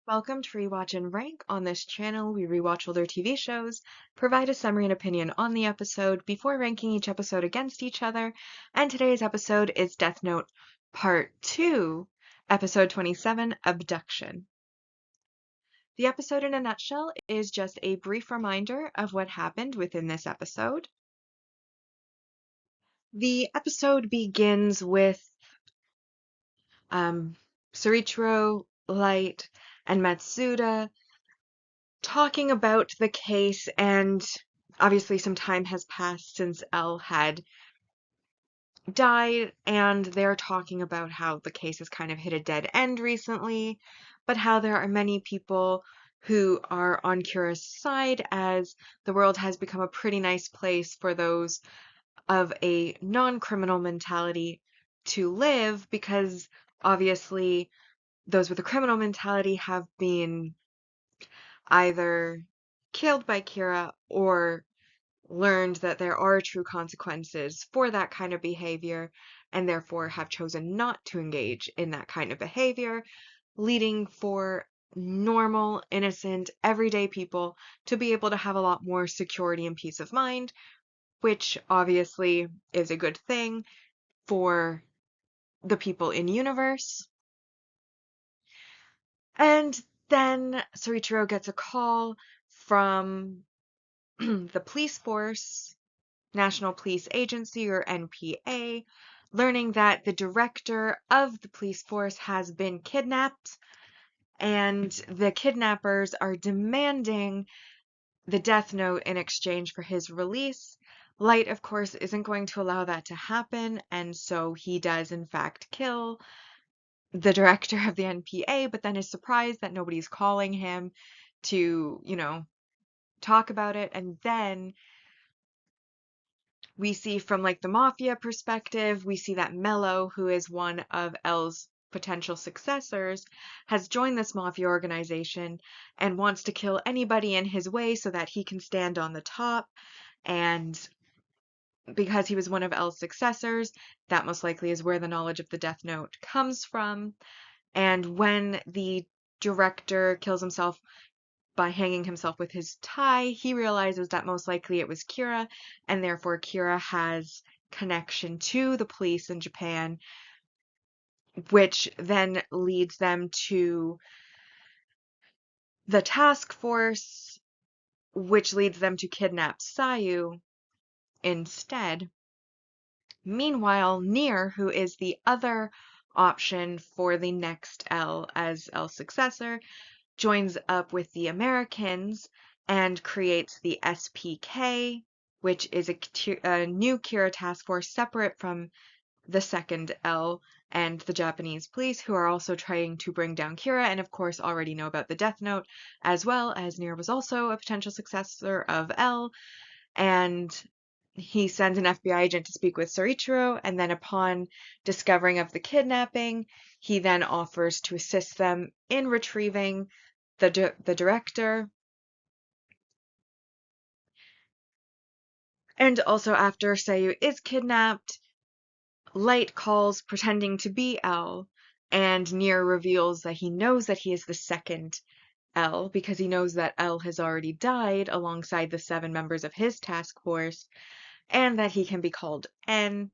Welcome to Rewatch and Rank. On this channel, we rewatch older TV shows, provide a summary and opinion on the episode before ranking each episode against each other, and today's episode is Death Note Part 2, Episode 27, Abduction. The episode in a nutshell is just a brief reminder of what happened within this episode. The episode begins with Soichiro, Light, and Matsuda talking about the case, and obviously some time has passed since Elle had died, and they're talking about how the case has kind of hit a dead end recently, but how there are many people who are on Kira's side as the world has become a pretty nice place for those of a non-criminal mentality to live, because obviously those with a criminal mentality have been either killed by Kira or learned that there are true consequences for that kind of behavior and therefore have chosen not to engage in that kind of behavior, leading for normal, innocent, everyday people to be able to have a lot more security and peace of mind, which obviously is a good thing for the people in universe. And then Soichiro gets a call from the police force, National Police Agency, or NPA, learning that the director of the police force has been kidnapped, and the kidnappers are demanding the Death Note in exchange for his release. Light, of course, isn't going to allow that to happen, and so he does, in fact, kill the director of the NPA, but then is surprised that nobody's calling him to, talk about it. And then we see from like the mafia perspective, we see that Mello, who is one of Elle's potential successors, has joined this mafia organization and wants to kill anybody in his way so that he can stand on the top. And because he was one of Elle's successors, that most likely is where the knowledge of the Death Note comes from. And when the director kills himself by hanging himself with his tie, he realizes that most likely it was Kira, and therefore Kira has connection to the police in Japan, which then leads them to the task force, which leads them to kidnap Sayu instead. Meanwhile, Nier, who is the other option for the next Elle as Elle's successor, joins up with the Americans and creates the SPK, which is a new Kira task force separate from the second Elle and the Japanese police, who are also trying to bring down Kira, and of course already know about the Death Note, as well as Nier was also a potential successor of Elle, and he sends an FBI agent to speak with Soichiro, and then upon discovering of the kidnapping, he then offers to assist them in retrieving the director. And also after Sayu is kidnapped, Light calls pretending to be Elle, and Nier reveals that he knows that he is the second Elle because he knows that Elle has already died alongside the 7 members of his task force, and that he can be called N.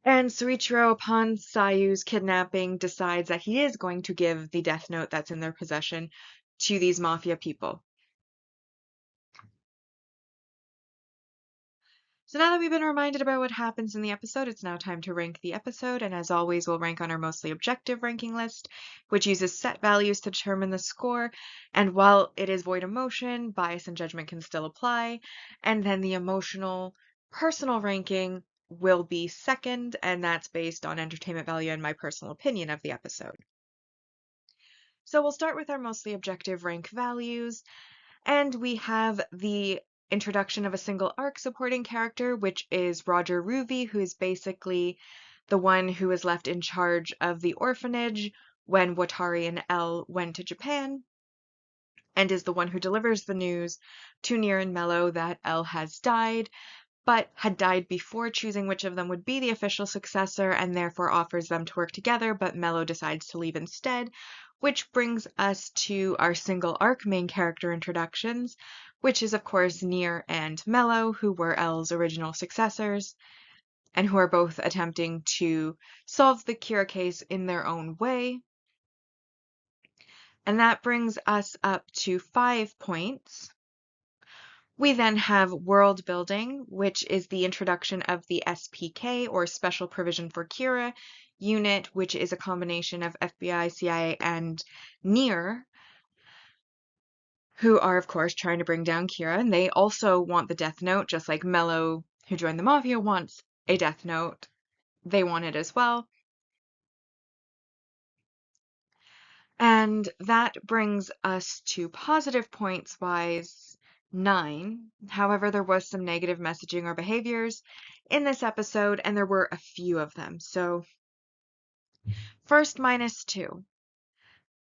And Soichiro, upon Sayu's kidnapping, decides that he is going to give the Death Note that's in their possession to these mafia people. So now that we've been reminded about what happens in the episode, it's now time to rank the episode, and as always, we'll rank on our mostly objective ranking list, which uses set values to determine the score, and while it is void of motion, bias and judgment can still apply, and then the emotional, personal ranking will be second, and that's based on entertainment value and my personal opinion of the episode. So we'll start with our mostly objective rank values, and we have the introduction of a single arc supporting character, which is Roger Ruby, who is basically the one who was left in charge of the orphanage when Watari and Elle went to Japan, and is the one who delivers the news to Nier and Mello that Elle has died, but had died before choosing which of them would be the official successor and therefore offers them to work together, but Mello decides to leave instead, which brings us to our single arc main character introductions, which is of course Nier and Mello, who were L's original successors, and who are both attempting to solve the Kira case in their own way. And that brings us up to 5 points. We then have world building, which is the introduction of the SPK, or Special Provision for Kira unit, which is a combination of FBI, CIA, and NIR, who are, of course, trying to bring down Kira. And they also want the Death Note, just like Mello, who joined the Mafia, wants a Death Note. They want it as well. And that brings us to positive points wise 9. However, there was some negative messaging or behaviors in this episode, and there were a few of them. So, first, -2.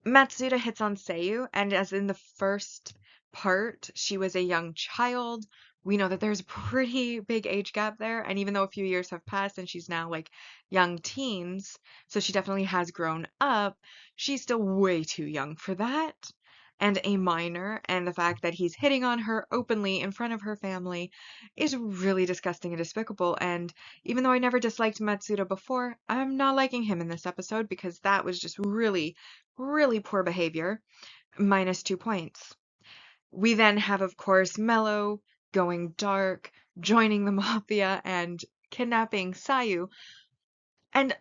Matsuda hits on Seiyu, and as in the first part, she was a young child. We know that there's a pretty big age gap there, and even though a few years have passed and she's now like young teens, so she definitely has grown up, she's still way too young for that. And a minor, and the fact that he's hitting on her openly in front of her family is really disgusting and despicable. And even though I never disliked Matsuda before, I'm not liking him in this episode because that was just really, really poor behavior. -2 points. We then have, of course, Mello going dark, joining the Mafia, and kidnapping Sayu. And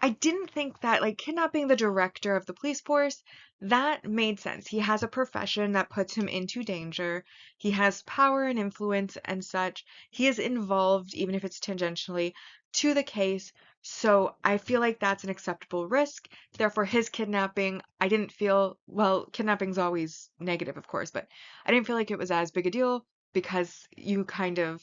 I didn't think that, like, kidnapping the director of the police force, that made sense. He has a profession that puts him into danger. He has power and influence and such. He is involved, even if it's tangentially, to the case. So I feel like that's an acceptable risk. Therefore, his kidnapping, I didn't feel, well, kidnapping's always negative, of course, but I didn't feel like it was as big a deal because you kind of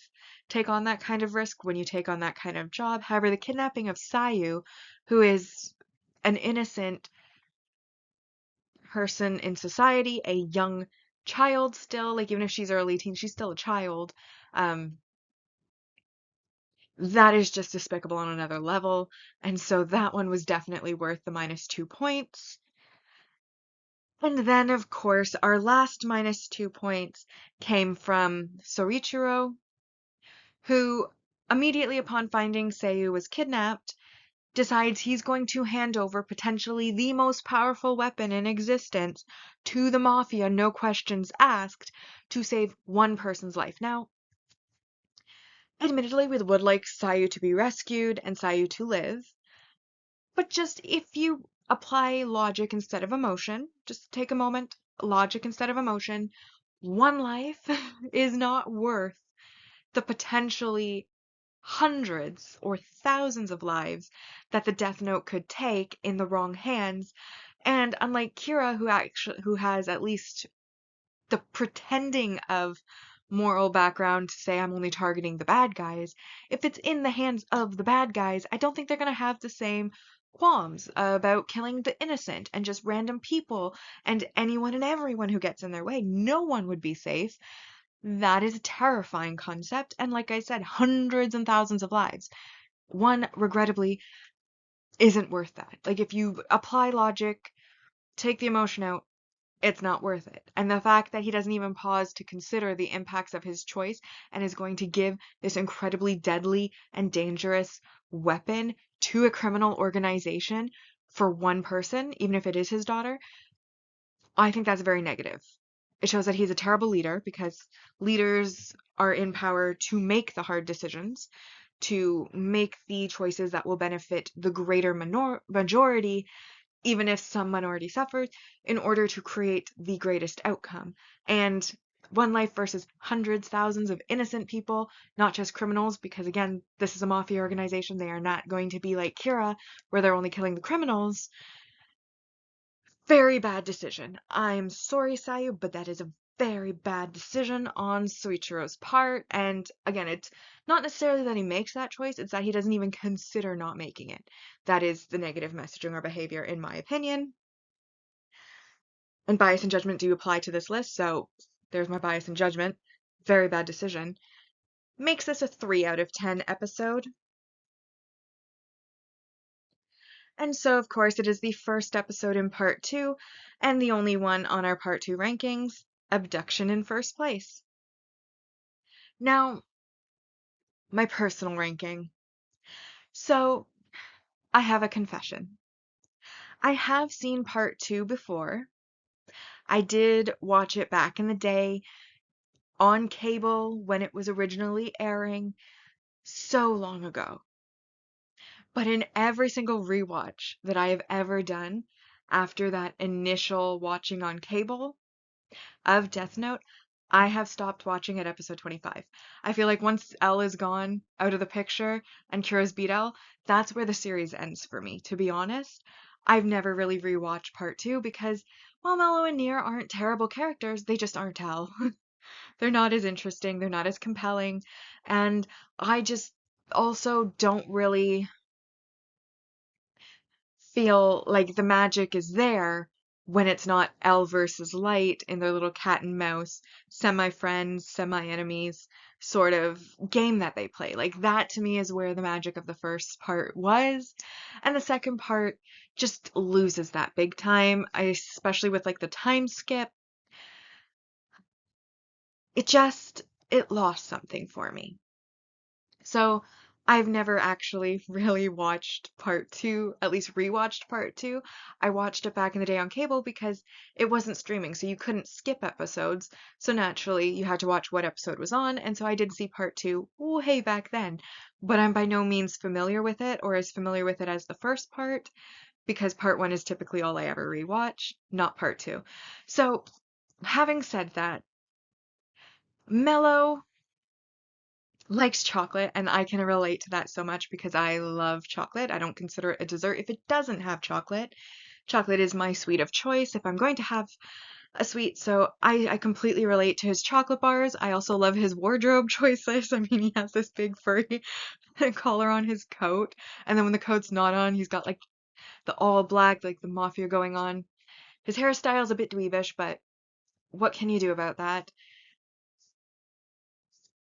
take on that kind of risk when you take on that kind of job. However, the kidnapping of Sayu, who is an innocent person in society, a young child still, like even if she's early teen, she's still a child. Um, that is just despicable on another level. And so that one was definitely worth the -2 points. And then, of course, our last -2 points came from Soichiro, who immediately upon finding Seiyu was kidnapped, decides he's going to hand over potentially the most powerful weapon in existence to the Mafia, no questions asked, to save one person's life. Now, admittedly, we would like Sayu to be rescued and Sayu to live, but just if you apply logic instead of emotion, just take a moment, logic instead of emotion, one life is not worth the potentially hundreds or thousands of lives that the Death Note could take in the wrong hands. And unlike Kira, who has at least the pretending of moral background to say I'm only targeting the bad guys, if it's in the hands of the bad guys, I don't think they're going to have the same qualms about killing the innocent and just random people and anyone and everyone who gets in their way. No one would be safe. That is a terrifying concept, and like I said, hundreds and thousands of lives. One, regrettably, isn't worth that. Like, if you apply logic, take the emotion out, it's not worth it. And the fact that he doesn't even pause to consider the impacts of his choice and is going to give this incredibly deadly and dangerous weapon to a criminal organization for one person, even if it is his daughter, I think that's very negative. It shows that he's a terrible leader because leaders are in power to make the hard decisions, to make the choices that will benefit the greater majority, even if some minority suffers, in order to create the greatest outcome. And one life versus hundreds, thousands of innocent people, not just criminals, because again, this is a mafia organization. They are not going to be like Kira, where they're only killing the criminals. Very bad decision. I'm sorry, Sayu, but that is a very bad decision on Soichiro's part. And again, it's not necessarily that he makes that choice, it's that he doesn't even consider not making it. That is the negative messaging or behavior, in my opinion. And bias and judgment do apply to this list, so there's my bias and judgment. Very bad decision. makes this a 3 out of 10 episode. And so, of course, it is the first episode in part 2, and the only one on our part 2 rankings, Abduction in first place. Now, my personal ranking. So, I have a confession. I have seen part 2 before. I did watch it back in the day on cable when it was originally airing so long ago. But in every single rewatch that I have ever done after that initial watching on cable of Death Note, I have stopped watching at episode 25. I feel like once L is gone out of the picture and Kira's beat L, that's where the series ends for me, to be honest. I've never really rewatched part 2 because while Mello and Nier aren't terrible characters, they just aren't L. They're not as interesting, they're not as compelling, and I just also don't really feel like the magic is there when it's not L versus Light in their little cat and mouse, semi-friends, semi-enemies sort of game that they play. Like that to me is where the magic of the first part was. And the second part just loses that big time, especially with like the time skip. It lost something for me. So I've never actually really watched part 2, at least rewatched part 2. I watched it back in the day on cable because it wasn't streaming, so you couldn't skip episodes. So naturally, you had to watch what episode was on, and so I did see part 2 way back then. But I'm by no means familiar with it or as familiar with it as the first part because part 1 is typically all I ever rewatch, not part 2. So having said that, Mellow likes chocolate, and I can relate to that so much because I love chocolate. I don't consider it a dessert if it doesn't have chocolate. Chocolate is my sweet of choice if I'm going to have a sweet, so I completely relate to his chocolate bars. I also love his wardrobe choices. I mean, he has this big furry collar on his coat, and then when the coat's not on, he's got like the all black, like the mafia going on. His hairstyle's a bit dweebish, but what can you do about that?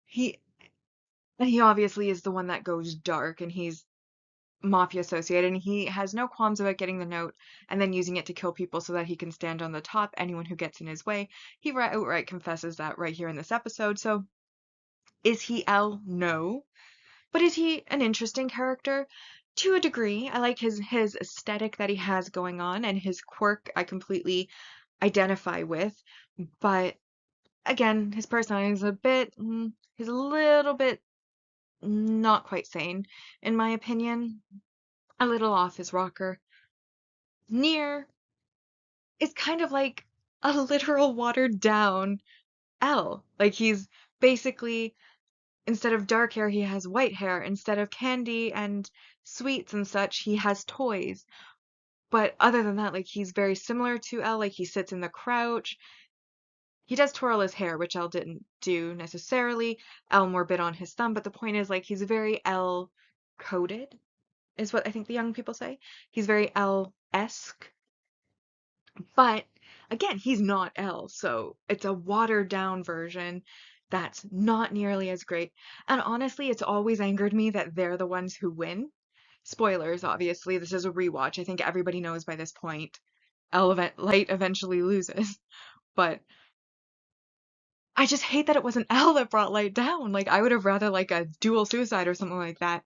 He he obviously is the one that goes dark, and he's mafia associated, and he has no qualms about getting the note and then using it to kill people so that he can stand on the top anyone who gets in his way. He outright confesses that right here in this episode. So is he L? No. But is he an interesting character? To a degree. I like his aesthetic that he has going on, and his quirk I completely identify with. But again, his personality is he's a little bit not quite sane, in my opinion. A little off his rocker. Nier is kind of like a literal watered down L. Like he's basically, instead of dark hair, he has white hair. Instead of candy and sweets and such, he has toys. But other than that, like he's very similar to L. Like he sits in the crouch. He does twirl his hair, which L didn't do necessarily. L more bit on his thumb, but the point is like he's very L coded, is what I think the young people say. He's very L-esque. But again, he's not L, so it's a watered down version that's not nearly as great. And honestly, it's always angered me that they're the ones who win. Spoilers, obviously, this is a rewatch. I think everybody knows by this point Light eventually loses. But I just hate that it wasn't L that brought Light down. Like, I would have rather like a dual suicide or something like that,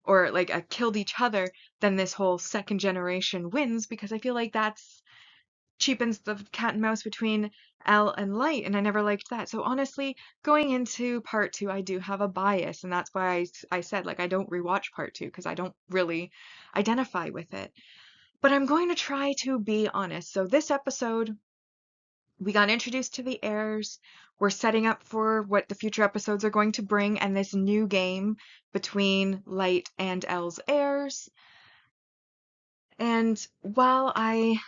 or like a killed each other than this whole second generation wins because I feel like that's cheapens the cat and mouse between L and Light, and I never liked that. So honestly, going into part 2, I do have a bias, and that's why I said like I don't rewatch part 2 because I don't really identify with it. But I'm going to try to be honest. So this episode, we got introduced to the heirs. We're setting up for what the future episodes are going to bring, and this new game between Light and L's heirs. And while I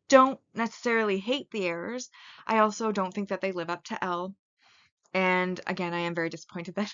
don't necessarily hate the errors. I also don't think that they live up to L. And again, I am very disappointed that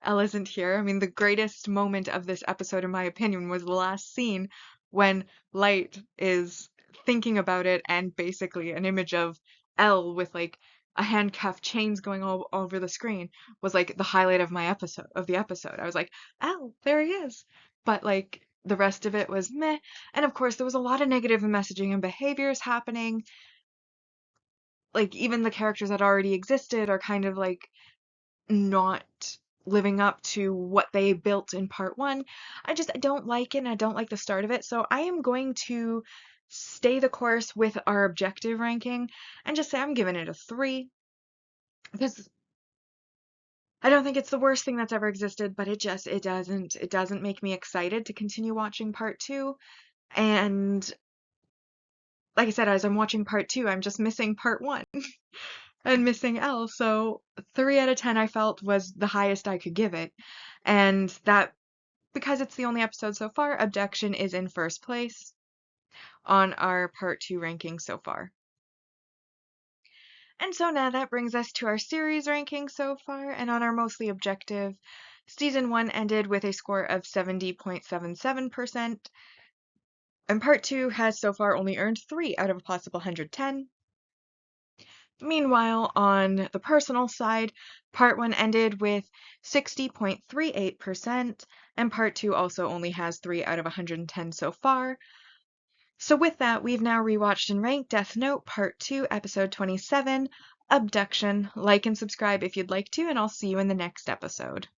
L isn't here. I mean, the greatest moment of this episode, in my opinion, was the last scene when Light is thinking about it and basically an image of L with like a handcuff chains going all over the screen was like the highlight of the episode. I was like, oh, there he is. But like the rest of it was meh. And of course there was a lot of negative messaging and behaviors happening. Like even the characters that already existed are kind of like not living up to what they built in part one. I don't like it, and I don't like the start of it. So I am going to stay the course with our objective ranking and just say I'm giving it a 3 because I don't think it's the worst thing that's ever existed, but it doesn't make me excited to continue watching part two. And like I said, as I'm watching part two, I'm just missing part one and missing L. So 3 out of 10 I felt was the highest I could give it. And that, because it's the only episode so far, Abduction is in first place on our part two ranking so far. And so now that brings us to our series ranking so far, and on our mostly objective, season 1 ended with a score of 70.77%, and part 2 has so far only earned 3 out of a possible 110. Meanwhile, on the personal side, part 1 ended with 60.38%, and part 2 also only has 3 out of 110 so far. So with that, we've now rewatched and ranked Death Note Part 2, Episode 27, Abduction. Like and subscribe if you'd like to, and I'll see you in the next episode.